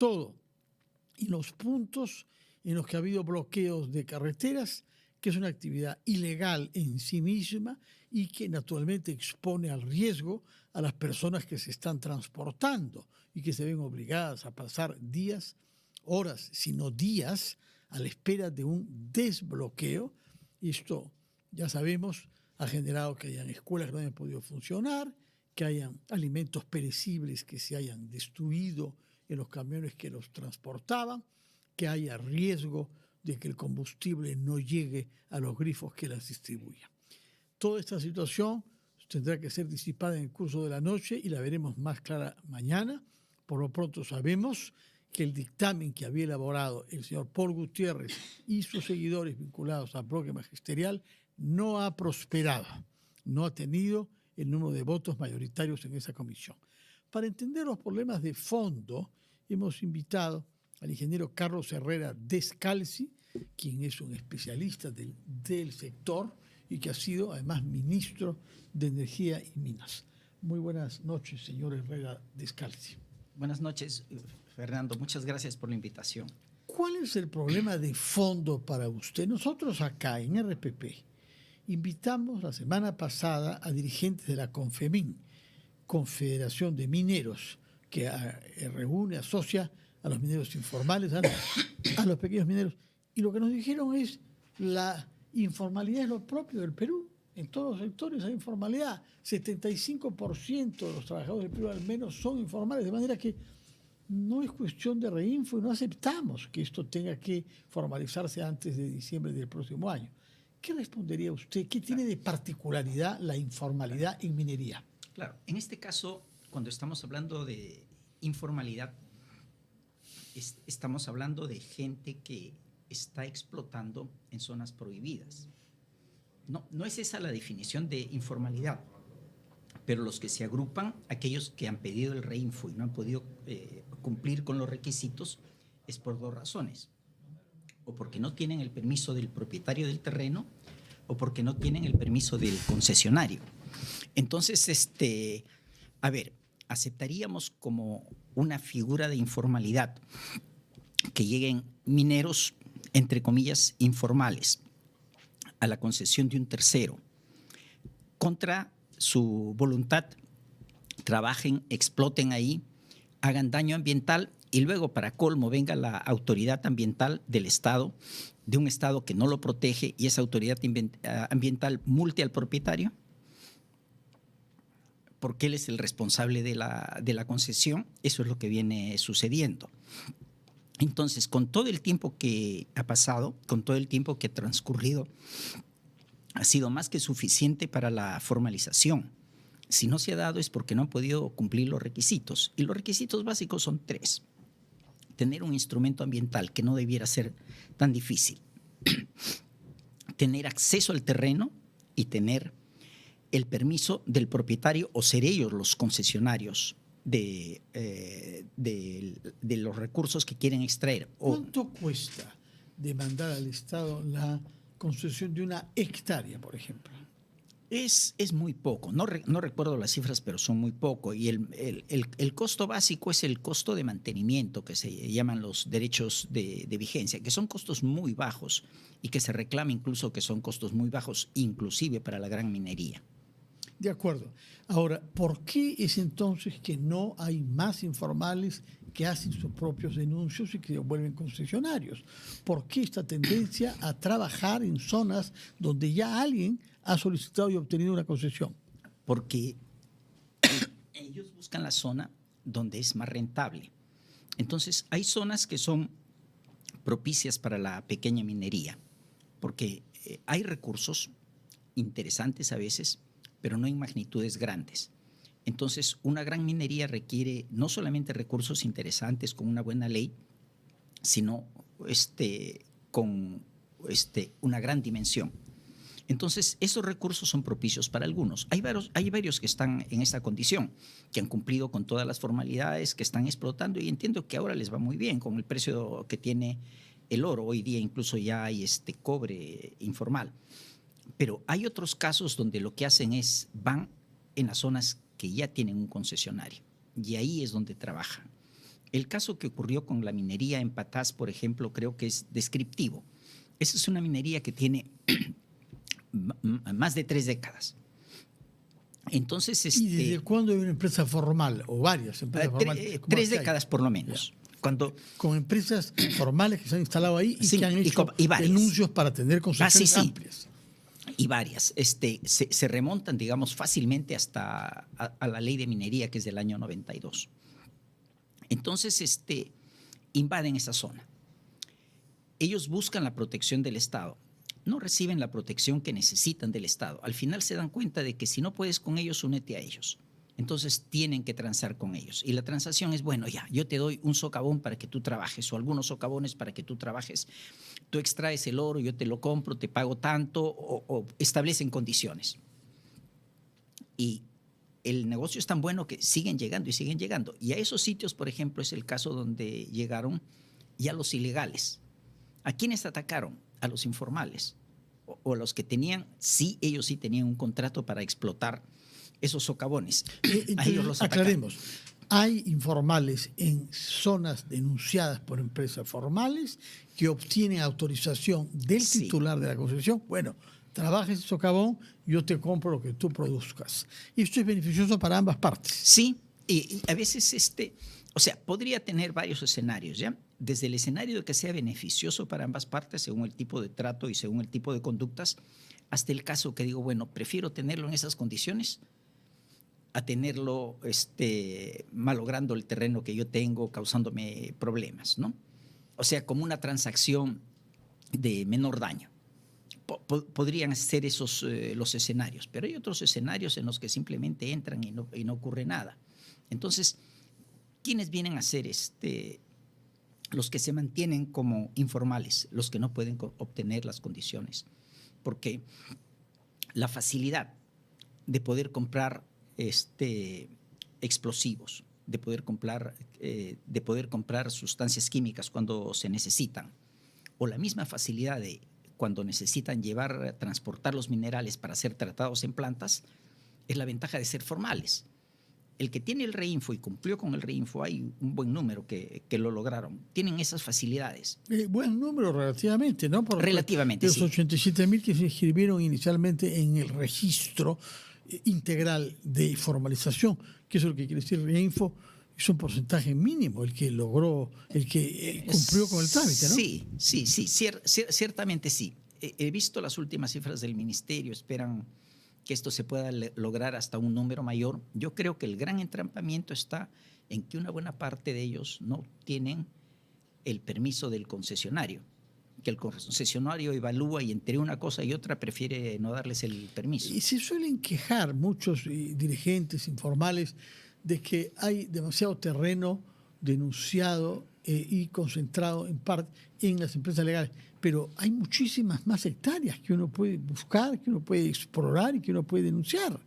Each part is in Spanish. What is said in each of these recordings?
todo. Y los puntos en los que ha habido bloqueos de carreteras, que es una actividad ilegal en sí misma y que naturalmente expone al riesgo a las personas que se están transportando y que se ven obligadas a pasar días, horas, sino días, a la espera de un desbloqueo. Y esto, ya sabemos, ha generado que hayan escuelas que no hayan podido funcionar, que hayan alimentos perecibles que se hayan destruido en los camiones que los transportaban, que haya riesgo de que el combustible no llegue a los grifos que las distribuyan. Toda esta situación tendrá que ser disipada en el curso de la noche y la veremos más clara mañana. Por lo pronto sabemos que el dictamen que había elaborado el señor Paul Gutiérrez y sus seguidores vinculados al bloque magisterial no ha prosperado, no ha tenido el número de votos mayoritarios en esa comisión. Para entender los problemas de fondo, hemos invitado al ingeniero Carlos Herrera Descalzi, quien es un especialista del sector y que ha sido además ministro de Energía y Minas. Muy buenas noches, señor Herrera Descalzi. Buenas noches, Fernando. Muchas gracias por la invitación. ¿Cuál es el problema de fondo para usted? Nosotros acá en RPP invitamos la semana pasada a dirigentes de la CONFEMIN, Confederación de Mineros, que reúne, asocia a los mineros informales, a los pequeños mineros. Y lo que nos dijeron es la informalidad es lo propio del Perú. En todos los sectores hay informalidad. 75% de los trabajadores del Perú al menos son informales, de manera que no es cuestión de reinfo y no aceptamos que esto tenga que formalizarse antes de diciembre del próximo año. ¿Qué respondería usted? ¿Qué tiene de particularidad la informalidad en minería? Claro, en este caso, cuando estamos hablando de informalidad, estamos hablando de gente que está explotando en zonas prohibidas. No es esa la definición de informalidad, pero los que se agrupan, aquellos que han pedido el reinfo y no han podido cumplir con los requisitos, es por dos razones. O porque no tienen el permiso del propietario del terreno o porque no tienen el permiso del concesionario. Entonces, aceptaríamos como una figura de informalidad que lleguen mineros, entre comillas, informales, a la concesión de un tercero, contra su voluntad, trabajen, exploten ahí, hagan daño ambiental y luego, para colmo, venga la autoridad ambiental del Estado, de un Estado que no lo protege, y esa autoridad ambiental multe al propietario, porque él es el responsable de la concesión. Eso es lo que viene sucediendo. Entonces, con todo el tiempo que ha pasado, con todo el tiempo que ha transcurrido, ha sido más que suficiente para la formalización. Si no se ha dado es porque no han podido cumplir los requisitos. Y los requisitos básicos son tres. Tener un instrumento ambiental que no debiera ser tan difícil. Tener acceso al terreno y tener el permiso del propietario o ser ellos los concesionarios de los recursos que quieren extraer. ¿Cuánto cuesta demandar al Estado la concesión de una hectárea, por ejemplo? Es muy poco. No recuerdo las cifras, pero son muy poco. Y el costo básico es el costo de mantenimiento, que se llaman los derechos de vigencia, que son costos muy bajos y que se reclama incluso que son costos muy bajos, inclusive para la gran minería. De acuerdo. Ahora, ¿por qué es entonces que no hay más informales que hacen sus propios denuncios y que se vuelven concesionarios? ¿Por qué esta tendencia a trabajar en zonas donde ya alguien ha solicitado y obtenido una concesión? Porque ellos buscan la zona donde es más rentable. Entonces, hay zonas que son propicias para la pequeña minería, porque hay recursos interesantes a veces, pero no en magnitudes grandes. Entonces, una gran minería requiere no solamente recursos interesantes con una buena ley, sino con una gran dimensión. Entonces, esos recursos son propicios para algunos. Hay varios que están en esta condición, que han cumplido con todas las formalidades, que están explotando, y entiendo que ahora les va muy bien con el precio que tiene el oro. Hoy día incluso ya hay cobre informal. Pero hay otros casos donde lo que hacen es van en las zonas que ya tienen un concesionario y ahí es donde trabajan. El caso que ocurrió con la minería en Patás, por ejemplo, creo que es descriptivo. Esa es una minería que tiene más de 3 décadas. Entonces, ¿Y desde cuándo hay una empresa formal o varias empresas formales? 3 décadas por lo menos. Cuando, con empresas formales que se han instalado ahí y sí, que han hecho denuncios para tener concesiones amplias. Y varias. Se remontan, digamos, fácilmente hasta a la ley de minería, que es del año 92. Entonces, invaden esa zona. Ellos buscan la protección del Estado. No reciben la protección que necesitan del Estado. Al final se dan cuenta de que si no puedes con ellos, únete a ellos. Entonces tienen que transar con ellos. Y la transacción es, bueno, ya, yo te doy un socavón para que tú trabajes o algunos socavones para que tú trabajes. Tú extraes el oro, yo te lo compro, te pago tanto o establecen condiciones. Y el negocio es tan bueno que siguen llegando y siguen llegando. Y a esos sitios, por ejemplo, es el caso donde llegaron ya los ilegales. ¿A quiénes atacaron? A los informales o a los que tenían, sí, ellos sí tenían un contrato para explotar esos socavones. A ellos los aclaremos, hay informales en zonas denunciadas por empresas formales que obtienen autorización del titular de la concesión. Bueno, trabaja ese socavón, yo te compro lo que tú produzcas. Y esto es beneficioso para ambas partes. Sí, y a veces o sea, podría tener varios escenarios, ¿ya? Desde el escenario de que sea beneficioso para ambas partes, según el tipo de trato y según el tipo de conductas, hasta el caso que digo, bueno, prefiero tenerlo en esas condiciones a tenerlo malogrando el terreno que yo tengo, causándome problemas, ¿no? O sea, como una transacción de menor daño. Podrían ser esos los escenarios, pero hay otros escenarios en los que simplemente entran y no ocurre nada. Entonces, ¿quiénes vienen a ser los que se mantienen como informales, los que no pueden obtener las condiciones? Porque la facilidad de poder comprar explosivos, de poder comprar sustancias químicas cuando se necesitan, o la misma facilidad de cuando necesitan transportar los minerales para ser tratados en plantas, es la ventaja de ser formales. El que tiene el REINFO y cumplió con el REINFO, hay un buen número que lo lograron. Tienen esas facilidades. Buen número relativamente, ¿no? Porque relativamente, de los 87.000 que se inscribieron inicialmente en el registro integral de formalización, que es lo que quiere decir REINFO, es un porcentaje mínimo el que logró, el que cumplió con el trámite, ¿no? Sí, ciertamente sí. He visto las últimas cifras del ministerio, esperan que esto se pueda lograr hasta un número mayor. Yo creo que el gran entrampamiento está en que una buena parte de ellos no tienen el permiso del concesionario, que el concesionario evalúa y entre una cosa y otra prefiere no darles el permiso. Y se suelen quejar muchos dirigentes informales de que hay demasiado terreno denunciado y concentrado en parte en las empresas legales, pero hay muchísimas más hectáreas que uno puede buscar, que uno puede explorar y que uno puede denunciar.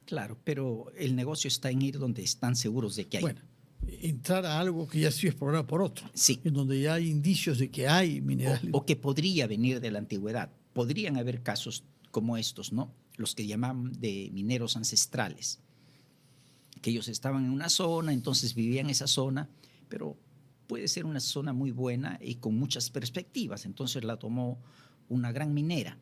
Claro, pero el negocio está en ir donde están seguros de que hay. Bueno, entrar a algo que ya ha sido explorado por otro, sí, en donde ya hay indicios de que hay minerales. O que podría venir de la antigüedad. Podrían haber casos como estos, ¿no? Los que llaman de mineros ancestrales, que ellos estaban en una zona, entonces vivían en esa zona, pero puede ser una zona muy buena y con muchas perspectivas. Entonces la tomó una gran minera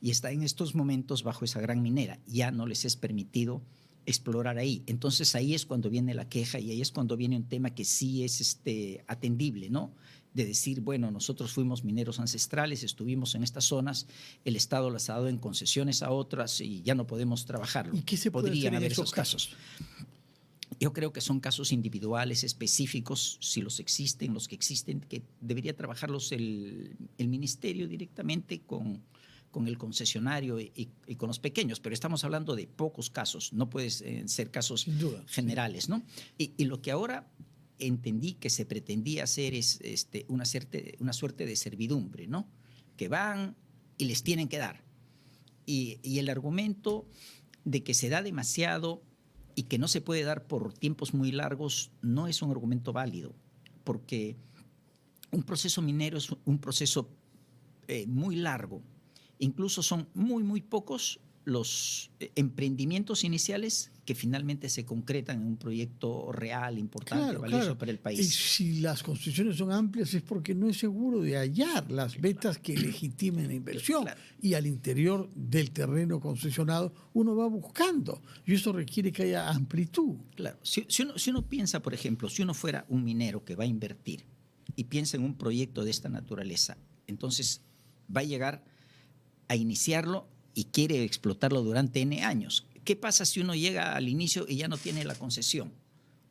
y está en estos momentos bajo esa gran minera. Ya no les es permitido explorar ahí. Entonces ahí es cuando viene la queja y ahí es cuando viene un tema que sí es atendible, ¿no? De decir, bueno, nosotros fuimos mineros ancestrales, estuvimos en estas zonas, el Estado las ha dado en concesiones a otras y ya no podemos trabajarlo. ¿Y qué se puede hacer en esos casos? Yo creo que son casos individuales, específicos, si los que existen, que debería trabajarlos el ministerio directamente con el concesionario y con los pequeños, pero estamos hablando de pocos casos, no pueden ser casos generales, ¿no? Y lo que ahora entendí que se pretendía hacer es una suerte de servidumbre, ¿no? Que van y les tienen que dar. Y el argumento de que se da demasiado y que no se puede dar por tiempos muy largos no es un argumento válido, porque un proceso minero es un proceso muy largo. Incluso son muy, muy pocos los emprendimientos iniciales que finalmente se concretan en un proyecto real, importante, valioso para el Y país. si las concesiones son amplias es porque no es seguro de hallar las vetas que legitimen la inversión. Claro. Y al interior del terreno concesionado uno va buscando. Y eso requiere que haya amplitud. Claro, si uno piensa, por ejemplo, si uno fuera un minero que va a invertir y piensa en un proyecto de esta naturaleza, entonces va a llegar a iniciarlo y quiere explotarlo durante N años. ¿Qué pasa si uno llega al inicio y ya no tiene la concesión?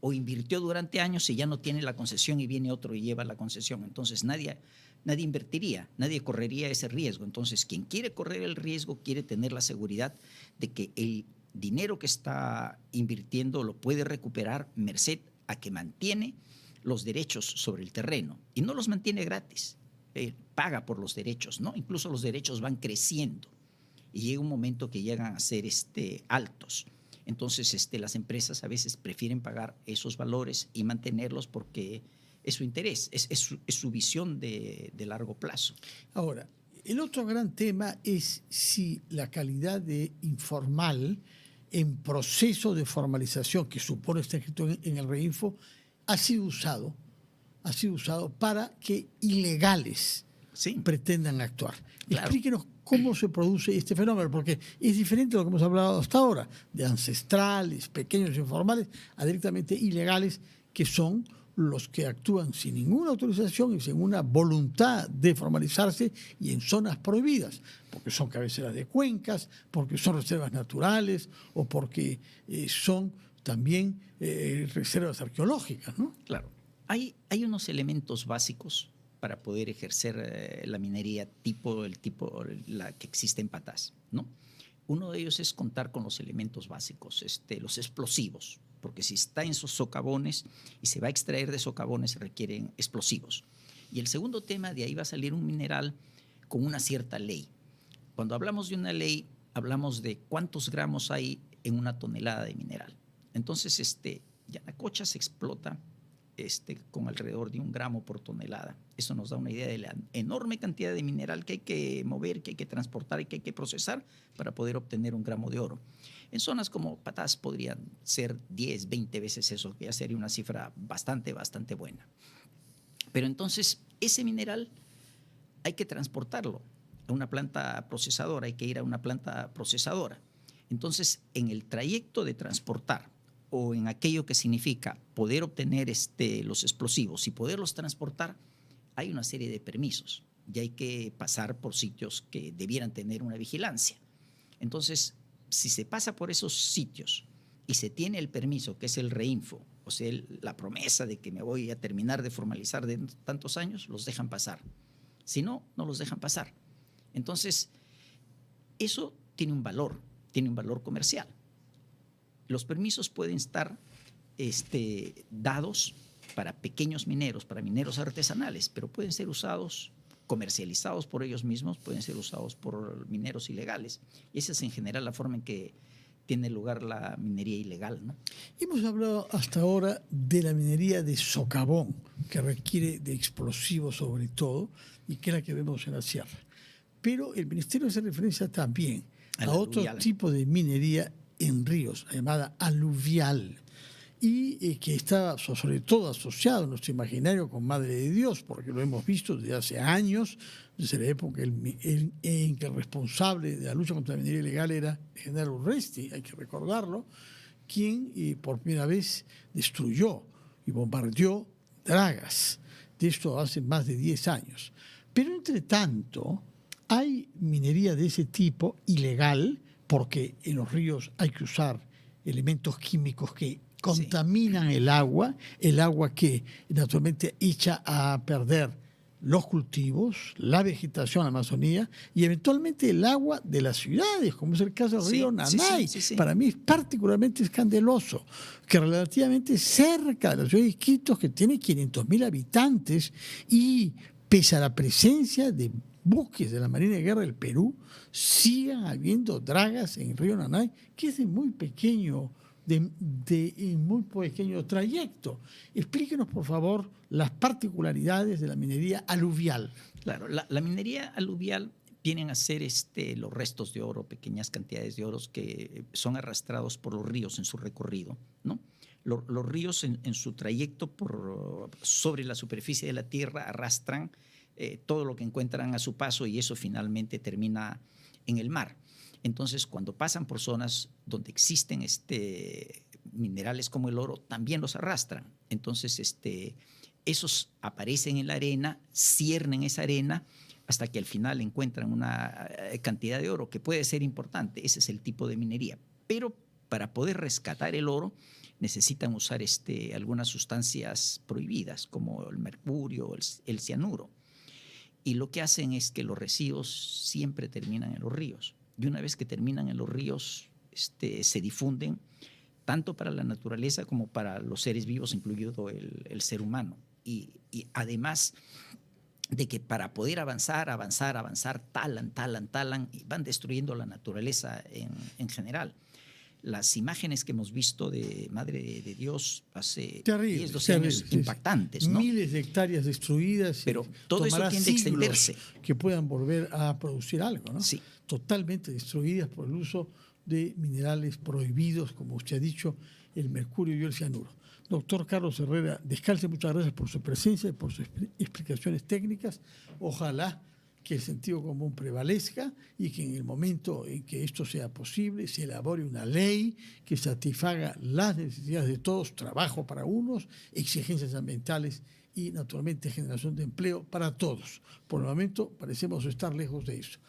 O invirtió durante años y ya no tiene la concesión y viene otro y lleva la concesión. Entonces nadie invertiría, nadie correría ese riesgo. Entonces quien quiere correr el riesgo quiere tener la seguridad de que el dinero que está invirtiendo lo puede recuperar merced a que mantiene los derechos sobre el terreno y no los mantiene gratis. Paga por los derechos, ¿no? Incluso los derechos van creciendo y llega un momento que llegan a ser altos. Entonces las empresas a veces prefieren pagar esos valores y mantenerlos porque es su interés, es su visión de largo plazo. Ahora, el otro gran tema es si la calidad de informal en proceso de formalización que supone está escrito en el Reinfo ha sido usado para que ilegales pretendan actuar. Claro. Explíquenos cómo se produce este fenómeno, porque es diferente de lo que hemos hablado hasta ahora, de ancestrales, pequeños informales, a directamente ilegales, que son los que actúan sin ninguna autorización y sin una voluntad de formalizarse y en zonas prohibidas, porque son cabeceras de cuencas, porque son reservas naturales o porque son también reservas arqueológicas, ¿no? Claro. Hay unos elementos básicos para poder ejercer la minería la que existe en Patás, ¿no? Uno de ellos es contar con los elementos básicos, los explosivos, porque si está en sus socavones y se va a extraer de socavones se requieren explosivos. Y el segundo tema, de ahí va a salir un mineral con una cierta ley. Cuando hablamos de una ley, hablamos de cuántos gramos hay en una tonelada de mineral. Entonces, Yanacocha se explota con alrededor de 1 gramo por tonelada. Eso nos da una idea de la enorme cantidad de mineral que hay que mover, que hay que transportar y que hay que procesar para poder obtener 1 gramo de oro. En zonas como Patás podrían ser 10, 20 veces eso, que ya sería una cifra bastante, bastante buena. Pero entonces, ese mineral hay que transportarlo a una planta procesadora, hay que ir a una planta procesadora. Entonces, en el trayecto de transportar o en aquello que significa poder obtener los explosivos y poderlos transportar, hay una serie de permisos y hay que pasar por sitios que debieran tener una vigilancia. Entonces, si se pasa por esos sitios y se tiene el permiso, que es el Reinfo, o sea, la promesa de que me voy a terminar de formalizar de tantos años, los dejan pasar. Si no, no los dejan pasar. Entonces, eso tiene un valor comercial. Los permisos pueden estar dados para pequeños mineros, para mineros artesanales, pero pueden ser usados, comercializados por ellos mismos, pueden ser usados por mineros ilegales. Y esa es en general la forma en que tiene lugar la minería ilegal, ¿no? Hemos hablado hasta ahora de la minería de socavón, que requiere de explosivos sobre todo, y que es la que vemos en la sierra. Pero el Ministerio hace referencia también a otro tipo de minería en ríos, llamada aluvial, y que está sobre todo asociado en nuestro imaginario con Madre de Dios, porque lo hemos visto desde hace años, desde la época en que el responsable de la lucha contra la minería ilegal era el general Urresti, hay que recordarlo, quien por primera vez destruyó y bombardeó dragas. De esto hace más de 10 años. Pero entre tanto, hay minería de ese tipo ilegal, porque en los ríos hay que usar elementos químicos que contaminan el agua que naturalmente echa a perder los cultivos, la vegetación en la Amazonía y eventualmente el agua de las ciudades, como es el caso del río Nanay. Para mí es particularmente escandaloso que relativamente cerca de la ciudad de Iquitos, que tiene 500.000 habitantes, y pese a la presencia de buques de la Marina de Guerra del Perú, sigan habiendo dragas en el río Nanay, que es de muy pequeño trayecto. Explíquenos, por favor, las particularidades de la minería aluvial. Claro, la minería aluvial vienen a ser los restos de oro, pequeñas cantidades de oro que son arrastrados por los ríos en su recorrido, ¿no? Los ríos en su trayecto sobre la superficie de la tierra arrastran todo lo que encuentran a su paso y eso finalmente termina en el mar. Entonces, cuando pasan por zonas donde existen minerales como el oro, también los arrastran. Entonces, esos aparecen en la arena, ciernen esa arena hasta que al final encuentran una cantidad de oro que puede ser importante. Ese es el tipo de minería. Pero para poder rescatar el oro, necesitan usar algunas sustancias prohibidas, como el mercurio, el cianuro. Y lo que hacen es que los residuos siempre terminan en los ríos. Y una vez que terminan en los ríos, se difunden tanto para la naturaleza como para los seres vivos, incluido el ser humano. Y además de que para poder avanzar, talan y van destruyendo la naturaleza en general. Las imágenes que hemos visto de Madre de Dios hace 10, 12 años, impactantes, ¿no? Miles de hectáreas destruidas. Pero todo eso tiende a extenderse. Que puedan volver a producir algo, ¿no? Sí. Totalmente destruidas por el uso de minerales prohibidos, como usted ha dicho, el mercurio y el cianuro. Doctor Carlos Herrera Descalzi, muchas gracias por su presencia y por sus explicaciones técnicas. Ojalá que el sentido común prevalezca y que en el momento en que esto sea posible se elabore una ley que satisfaga las necesidades de todos, trabajo para unos, exigencias ambientales y naturalmente generación de empleo para todos. Por el momento parecemos estar lejos de eso.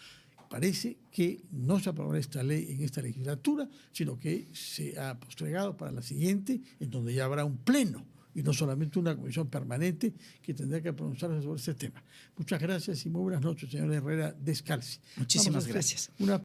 Parece que no se aprobará esta ley en esta legislatura, sino que se ha postergado para la siguiente, en donde ya habrá un pleno y no solamente una comisión permanente que tendrá que pronunciarse sobre este tema. Muchas gracias y muy buenas noches, señor Herrera Descalzi. Muchísimas gracias. Una